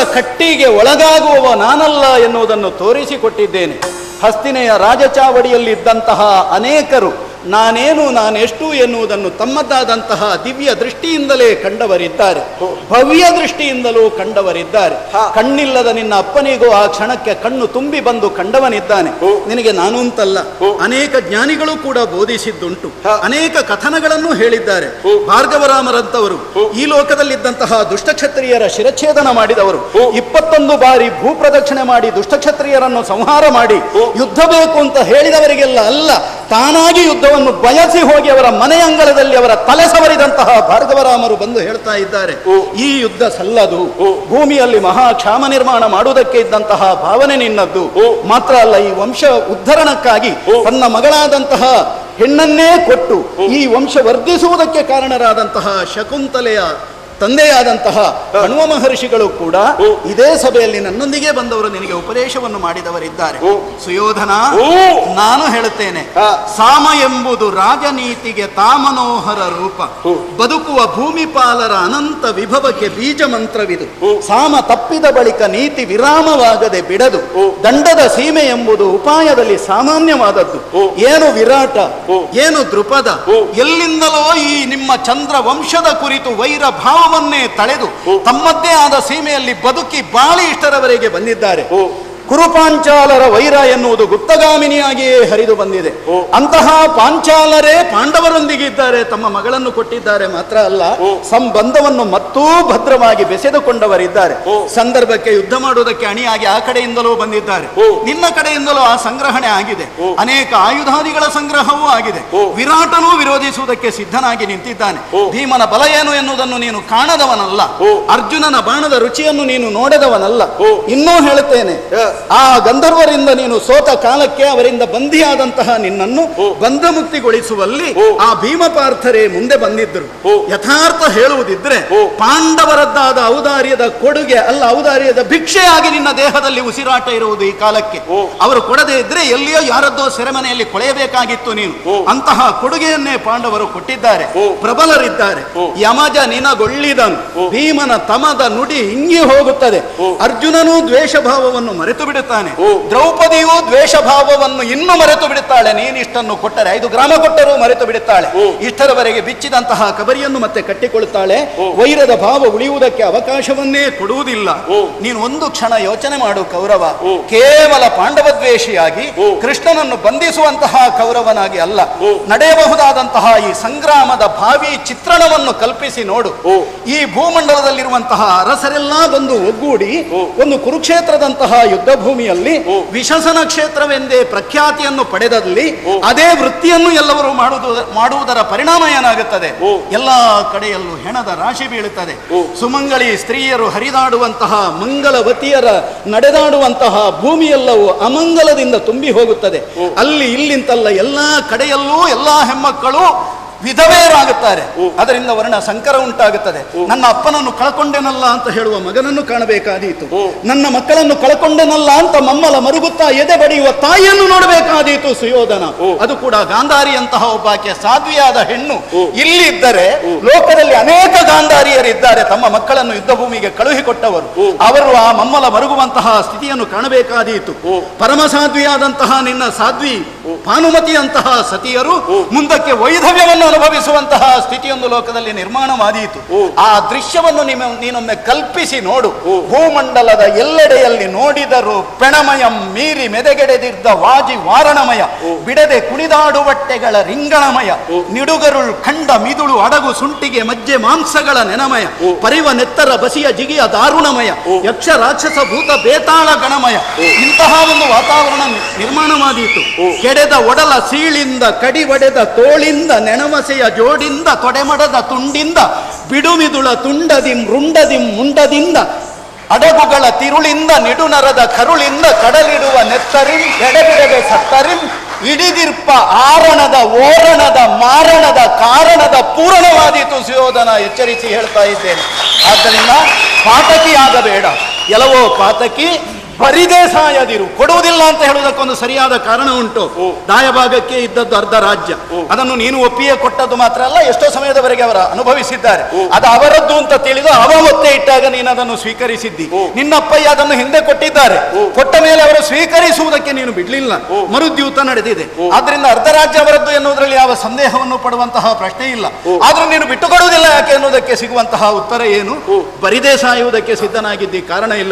ಇವರ ಕಟ್ಟಿಗೆ ಒಳಗಾಗುವವ ನಾನಲ್ಲ ಎನ್ನುವುದನ್ನು ತೋರಿಸಿಕೊಟ್ಟಿದ್ದೇನೆ. ಹಸ್ತಿನೆಯ ರಾಜಚಾವಡಿಯಲ್ಲಿದ್ದಂತಹ ಅನೇಕರು ನಾನೇನು ನಾನೆಷ್ಟು ಎನ್ನುವುದನ್ನು ತಮ್ಮದಾದಂತಹ ದಿವ್ಯ ದೃಷ್ಟಿಯಿಂದಲೇ ಕಂಡವರಿದ್ದಾರೆ, ಭವ್ಯ ದೃಷ್ಟಿಯಿಂದಲೂ ಕಂಡವರಿದ್ದಾರೆ. ಕಣ್ಣಿಲ್ಲದ ನಿನ್ನ ಅಪ್ಪನಿಗೂ ಆ ಕ್ಷಣಕ್ಕೆ ಕಣ್ಣು ತುಂಬಿ ಬಂದು ಕಂಡವನಿದ್ದಾನೆ. ನಿನಗೆ ನಾನು ಅಂತಲ್ಲ, ಅನೇಕ ಜ್ಞಾನಿಗಳು ಕೂಡ ಬೋಧಿಸಿದ್ದುಂಟು, ಅನೇಕ ಕಥನಗಳನ್ನು ಹೇಳಿದ್ದಾರೆ. ಭಾರ್ಗವರಾಮರಂತವರು ಈ ಲೋಕದಲ್ಲಿದ್ದಂತಹ ದುಷ್ಟಕ್ಷತ್ರಿಯರ ಶಿರಚ್ಛೇದನ ಮಾಡಿದವರು, 21 ಬಾರಿ ಭೂಪ್ರದಕ್ಷಿಣೆ ಮಾಡಿ ದುಷ್ಟಕ್ಷತ್ರಿಯರನ್ನು ಸಂಹಾರ ಮಾಡಿ ಯುದ್ಧ ಬೇಕು ಅಂತ ಹೇಳಿದವರಿಗೆಲ್ಲ ಅಲ್ಲ, ತಾನಾಗಿ ಯುದ್ಧವನ್ನು ಬಯಸಿ ಹೋಗಿ ಅವರ ಮನೆ ಅಂಗಳದಲ್ಲಿ ಅವರ ತಲೆ ಸವರಿದಂತಹ ಭಾರ್ಗವರಾಮರು ಬಂದು ಹೇಳ್ತಾ ಇದ್ದಾರೆ, ಈ ಯುದ್ಧ ಸಲ್ಲದು, ಭೂಮಿಯಲ್ಲಿ ಮಹಾ ಕ್ಷಾಮ ನಿರ್ಮಾಣ ಮಾಡುವುದಕ್ಕೆ ಇದ್ದಂತಹ ಭಾವನೆ ನಿನ್ನದ್ದು. ಮಾತ್ರ ಅಲ್ಲ, ಈ ವಂಶ ಉದ್ಧರಣಕ್ಕಾಗಿ ತನ್ನ ಮಗಳಾದಂತಹ ಹೆಣ್ಣನ್ನೇ ಕೊಟ್ಟು ಈ ವಂಶ ವರ್ಧಿಸುವುದಕ್ಕೆ ಕಾರಣರಾದಂತಹ ಶಕುಂತಲೆಯ ತಂದೆಯಾದಂತಹ ಹನುಮ ಮಹರ್ಷಿಗಳು ಕೂಡ ಇದೇ ಸಭೆಯಲ್ಲಿ ನನ್ನೊಂದಿಗೆ ಬಂದವರು ನಿನಗೆ ಉಪದೇಶವನ್ನು ಮಾಡಿದವರಿದ್ದಾರೆ. ಸುಯೋಧನ, ನಾನು ಹೇಳುತ್ತೇನೆ, ಸಾಮ ಎಂಬುದು ರಾಜನೀತಿಗೆ ತಾಮನೋಹರ ರೂಪ, ಬದುಕುವ ಭೂಮಿಪಾಲರ ಅನಂತ ವಿಭವಕ್ಕೆ ಬೀಜ ಮಂತ್ರವಿದು. ಸಾಮ ತಪ್ಪಿದ ಬಳಿಕ ನೀತಿ ವಿರಾಮವಾಗದೆ ಬಿಡದು. ದಂಡದ ಸೀಮೆ ಎಂಬುದು ಉಪಾಯದಲ್ಲಿ ಸಾಮಾನ್ಯವಾದದ್ದು. ಏನು ವಿರಾಟ, ಏನು ದೃಪದ, ಎಲ್ಲಿಂದಲೋ ಈ ನಿಮ್ಮ ಚಂದ್ರ ವಂಶದ ಕುರಿತು ವೈರ ಭಾವ ತಳೆದು ತಮ್ಮದ್ದೇ ಆದ ಸೀಮೆಯಲ್ಲಿ ಬದುಕಿ ಬಾಳಿ ಇಷ್ಟರವರೆಗೆ ಬಂದಿದ್ದಾರೆ. ಕುರುಪಾಂಚಾಲರ ವೈರ ಎನ್ನುವುದು ಗುಪ್ತಗಾಮಿನಿಯಾಗಿಯೇ ಹರಿದು ಬಂದಿದೆ. ಅಂತಹ ಪಾಂಚಾಲರೇ ಪಾಂಡವರೊಂದಿಗೆ ಇದ್ದಾರೆ, ತಮ್ಮ ಮಗಳನ್ನು ಕೊಟ್ಟಿದ್ದಾರೆ. ಮಾತ್ರ ಅಲ್ಲ, ಸಂಬಂಧವನ್ನು ಮತ್ತೂ ಭದ್ರವಾಗಿ ಬೆಸೆದುಕೊಂಡವರಿದ್ದಾರೆ. ಸಂದರ್ಭಕ್ಕೆ ಯುದ್ಧ ಮಾಡುವುದಕ್ಕೆ ಅಣಿಯಾಗಿ ಆ ಕಡೆಯಿಂದಲೂ ಬಂದಿದ್ದಾರೆ, ನಿನ್ನ ಕಡೆಯಿಂದಲೂ ಆ ಸಂಗ್ರಹಣೆ ಆಗಿದೆ, ಅನೇಕ ಆಯುಧಾದಿಗಳ ಸಂಗ್ರಹವೂ ಆಗಿದೆ. ವಿರಾಟನೂ ವಿರೋಧಿಸುವುದಕ್ಕೆ ಸಿದ್ಧನಾಗಿ ನಿಂತಿದ್ದಾನೆ. ಭೀಮನ ಬಲ ಏನು ಎನ್ನುವುದನ್ನು ನೀನು ಕಾಣದವನಲ್ಲ, ಅರ್ಜುನನ ಬಾಣದ ರುಚಿಯನ್ನು ನೀನು ನೋಡದವನಲ್ಲ. ಇನ್ನೂ ಹೇಳುತ್ತೇನೆ, ಆ ಗಂಧರ್ವರಿಂದ ನೀನು ಸೋತ ಕಾಲಕ್ಕೆ ಅವರಿಂದ ಬಂಧಿಯಾದಂತಹ ನಿನ್ನನ್ನು ಬಂಧ ಮುಕ್ತಿಗೊಳಿಸುವಲ್ಲಿ ಆ ಭೀಮಪಾರ್ಥರೇ ಮುಂದೆ ಬಂದಿದ್ದರು. ಯಥಾರ್ಥ ಹೇಳುವುದಿದ್ರೆ ಪಾಂಡವರದ್ದಾದ ಔದಾರ್ಯದ ಕೊಡುಗೆ ಅಲ್ಲ, ಔದಾರ್ಯದ ಭಿಕ್ಷೆಯಾಗಿ ನಿನ್ನ ದೇಹದಲ್ಲಿ ಉಸಿರಾಟ ಇರುವುದು ಈ ಕಾಲಕ್ಕೆ. ಅವರು ಕೊಡದೇ ಇದ್ರೆ ಎಲ್ಲಿಯೋ ಯಾರದ್ದೋ ಸೆರೆಮನೆಯಲ್ಲಿ ಕೊಳೆಯಬೇಕಾಗಿತ್ತು ನೀನು. ಅಂತಹ ಕೊಡುಗೆಯನ್ನೇ ಪಾಂಡವರು ಕೊಟ್ಟಿದ್ದಾರೆ. ಪ್ರಬಲರಿದ್ದಾರೆ. ಯಮಜ ನಿನಗೊಳ್ಳಿದನು, ಭೀಮನ ತಮದ ನುಡಿ ಹಿಂಗಿ ಹೋಗುತ್ತದೆ. ಅರ್ಜುನನೂ ದ್ವೇಷ ಭಾವವನ್ನು ಮರೆತು ಬಿಡುತ್ತಾನೆ, ದ್ರೌಪದಿಯೂ ದ್ವೇಷ ಭಾವವನ್ನು ಇನ್ನೂ ಮರೆತು ಬಿಡುತ್ತಾಳೆ. ನೀನಿಷ್ಟನ್ನು ಕೊಟ್ಟರೆ 5 ಗ್ರಾಮ ಕೊಟ್ಟರೂ ಮರೆತು ಬಿಡುತ್ತಾಳೆ. ಇಷ್ಟರವರೆಗೆ ಬಿಚ್ಚಿದಂತಹ ಕಬರಿಯನ್ನು ಮತ್ತೆ ಕಟ್ಟಿಕೊಳ್ಳುತ್ತಾಳೆ. ವೈರದ ಭಾವ ಉಳಿಯುವುದಕ್ಕೆ ಅವಕಾಶವನ್ನೇ ಕೊಡುವುದಿಲ್ಲ. ನೀನು ಒಂದು ಕ್ಷಣ ಯೋಚನೆ ಮಾಡು ಕೌರವ, ಕೇವಲ ಪಾಂಡವ ದ್ವೇಷಿಯಾಗಿ ಕೃಷ್ಣನನ್ನು ಬಂಧಿಸುವಂತಹ ಕೌರವನಾಗಿ ಅಲ್ಲ, ನಡೆಯಬಹುದಾದಂತಹ ಈ ಸಂಗ್ರಾಮದ ಭಾವಿ ಚಿತ್ರಣವನ್ನು ಕಲ್ಪಿಸಿ ನೋಡು. ಈ ಭೂಮಂಡಲದಲ್ಲಿರುವಂತಹ ಅರಸರೆಲ್ಲ ಬಂದು ಒಗ್ಗೂಡಿ ಒಂದು ಕುರುಕ್ಷೇತ್ರದಂತಹ ಯುದ್ಧ ಭೂಮಿಯಲ್ಲಿ ವಿಶಸನ ಕ್ಷೇತ್ರವೆಂದೇ ಪ್ರಖ್ಯಾತಿಯನ್ನು ಪಡೆದಲ್ಲಿ ಅದೇ ವೃತ್ತಿಯನ್ನು ಎಲ್ಲವರು ಮಾಡುವುದರ ಪರಿಣಾಮ ಏನಾಗುತ್ತದೆ? ಎಲ್ಲಾ ಕಡೆಯಲ್ಲೂ ಹೆಣದ ರಾಶಿ ಬೀಳುತ್ತದೆ. ಸುಮಂಗಳಿ ಸ್ತ್ರೀಯರು ಹರಿದಾಡುವಂತಹ ಮಂಗಲವತಿಯರ ನಡೆದಾಡುವಂತಹ ಭೂಮಿಯೆಲ್ಲವೂ ಅಮಂಗಲದಿಂದ ತುಂಬಿ ಹೋಗುತ್ತದೆ. ಅಲ್ಲಿ ಇಲ್ಲಿಂತಲ್ಲ, ಎಲ್ಲಾ ಕಡೆಯಲ್ಲೂ ಎಲ್ಲಾ ಹೆಣ್ಮಕ್ಕಳು ವಿಧವೆಯರಾಗುತ್ತಾರೆ. ಅದರಿಂದ ವರ್ಣ ಸಂಕರ ಉಂಟಾಗುತ್ತದೆ. ನನ್ನ ಅಪ್ಪನನ್ನು ಕಳ್ಕೊಂಡೆನಲ್ಲ ಅಂತ ಹೇಳುವ ಮಗನನ್ನು ಕಾಣಬೇಕಾದೀತು, ನನ್ನ ಮಕ್ಕಳನ್ನು ಕಳ್ಕೊಂಡೆನಲ್ಲ ಅಂತ ಮಮ್ಮಲ ಮರುಗುತ್ತಾ ಎದೆ ಬಡಿಯುವ ತಾಯಿಯನ್ನು ನೋಡಬೇಕಾದೀತು ಸುಯೋಧನ. ಅದು ಕೂಡ ಗಾಂಧಾರಿಯಂತಹ ಒಬ್ಬಾಕೆ ಸಾಧ್ವಿಯಾದ ಹೆಣ್ಣು ಇಲ್ಲಿ ಇದ್ದರೆ, ಲೋಕದಲ್ಲಿ ಅನೇಕ ಗಾಂಧಾರಿಯರಿದ್ದಾರೆ ತಮ್ಮ ಮಕ್ಕಳನ್ನು ಯುದ್ಧ ಭೂಮಿಗೆ ಕಳುಹಿಕೊಟ್ಟವರು. ಅವರು ಆ ಮಮ್ಮಲ ಮರುಗುವಂತಹ ಸ್ಥಿತಿಯನ್ನು ಕಾಣಬೇಕಾದೀತು. ಪರಮ ಸಾಧ್ವಿಯಾದಂತಹ ನಿನ್ನ ಸಾಧ್ವಿ ಭಾನುಮತಿಯಂತಹ ಸತಿಯರು ಮುಂದಕ್ಕೆ ವೈಧವ್ಯವನ್ನು ಅನುಭವಿಸುವಂತಹ ಸ್ಥಿತಿಯೊಂದು ಲೋಕದಲ್ಲಿ ನಿರ್ಮಾಣವಾದೀತು. ಆ ದೃಶ್ಯವನ್ನು ನೀನೊಮ್ಮೆ ಕಲ್ಪಿಸಿ ನೋಡು. ಭೂಮಂಡಲದ ಎಲ್ಲೆಡೆಯಲ್ಲಿ ನೋಡಿದರೂ ಪೆಣಮಯಂ ಮೀರಿ ಮೆದೆಗೆಡೆದಿದ್ದ ವಾಜಿ ವಾರಣಮಯ, ಬಿಡದೆ ಕುಣಿದಾಡುವಟ್ಟೆಗಳ ರಿಂಗಣಮಯ, ನಿಡುಗರುಳ್ ಖಂಡ ಮಿದುಳು ಅಡಗು ಸುಂಟಿಗೆ ಮಜ್ಜೆ ಮಾಂಸಗಳ ನೆನಮಯ, ಪರಿವ ನೆತ್ತರ ಬಸಿಯ ಜಿಗಿಯ ದಾರುಣಮಯ, ಯಕ್ಷ ರಾಕ್ಷಸ ಭೂತ ಬೇತಾಳ ಗಣಮಯ. ಇಂತಹ ಒಂದು ವಾತಾವರಣ ನಿರ್ಮಾಣವಾದೀತು. ಕೆಡೆದ ಒಡಲ ಸೀಳಿಂದ, ಕಡಿ ಒಡೆದ ತೋಳಿಂದ, ನೆಣಮಸೆಯ ಜೋಡಿಂದ, ತೊಡೆಮಡದ ತುಂಡಿಂದ, ಬಿಡುಮಿದುಳ ತುಂಡದಿಂ ರುಂಡದಿಂ ಮುಂಡದಿಂದ, ಅಡಗುಗಳ ತಿರುಳಿಂದ, ನಿಡುನರದ ಕರುಳಿಂದ, ಕಡಲಿಡುವ ನೆತ್ತರಿಂ, ಎಡೆಬಿಡದೆ ಸತ್ತರಿಂ, ಇಡಿದಿರ್ಪ ಆರಣದ ಓರಣದ ಮಾರಣದ ಕಾರಣದ ಪೂರಣವಾದೀತು ಸುಯೋಧನ. ಎಚ್ಚರಿಸಿ ಹೇಳ್ತಾ ಇದ್ದೇನೆ. ಆದ್ದರಿಂದ ಪಾತಕಿ ಆಗಬೇಡ. ಎಲ್ಲವೋ ಪಾತಕಿ, ಬರಿದೇ ಸಾಯದಿರು. ಕೊಡುವುದಿಲ್ಲ ಅಂತ ಹೇಳುವುದಕ್ಕೊಂದು ಸರಿಯಾದ ಕಾರಣ ಉಂಟು. ದಾಯಭಾಗಕ್ಕೆ ಇದ್ದದ್ದು ಅರ್ಧ ರಾಜ್ಯ, ಅದನ್ನು ನೀನು ಒಪ್ಪಿಯೇ ಕೊಟ್ಟದ್ದು ಮಾತ್ರ ಅಲ್ಲ, ಎಷ್ಟೋ ಸಮಯದವರೆಗೆ ಅವರ ಅನುಭವಿಸಿದ್ದಾರೆ. ಅದು ಅವರದ್ದು ಅಂತ ತಿಳಿದು ಅವ ಒತ್ತೆ ಇಟ್ಟಾಗ ನೀನು ಅದನ್ನು ಸ್ವೀಕರಿಸಿದ್ದಿ. ನಿನ್ನಪ್ಪಯ್ಯ ಅದನ್ನು ಹಿಂದೆ ಕೊಟ್ಟಿದ್ದಾರೆ. ಕೊಟ್ಟ ಮೇಲೆ ಅವರು ಸ್ವೀಕರಿಸುವುದಕ್ಕೆ ನೀನು ಬಿಡ್ಲಿಲ್ಲ. ಮರುದ್ಯೂತ ನಡೆದಿದೆ. ಆದ್ರಿಂದ ಅರ್ಧ ರಾಜ್ಯ ಅವರದ್ದು ಎನ್ನುವುದರಲ್ಲಿ ಯಾವ ಸಂದೇಹವನ್ನು ಪಡುವಂತಹ ಪ್ರಶ್ನೆ ಇಲ್ಲ. ಆದ್ರೂ ನೀನು ಬಿಟ್ಟುಕೊಡುವುದಿಲ್ಲ ಯಾಕೆ ಎನ್ನುವುದಕ್ಕೆ ಸಿಗುವಂತಹ ಉತ್ತರ ಏನು? ಬರಿದೇ ಸಾಯುವುದಕ್ಕೆ ಸಿದ್ಧನಾಗಿದ್ದಿ, ಕಾರಣ ಇಲ್ಲ.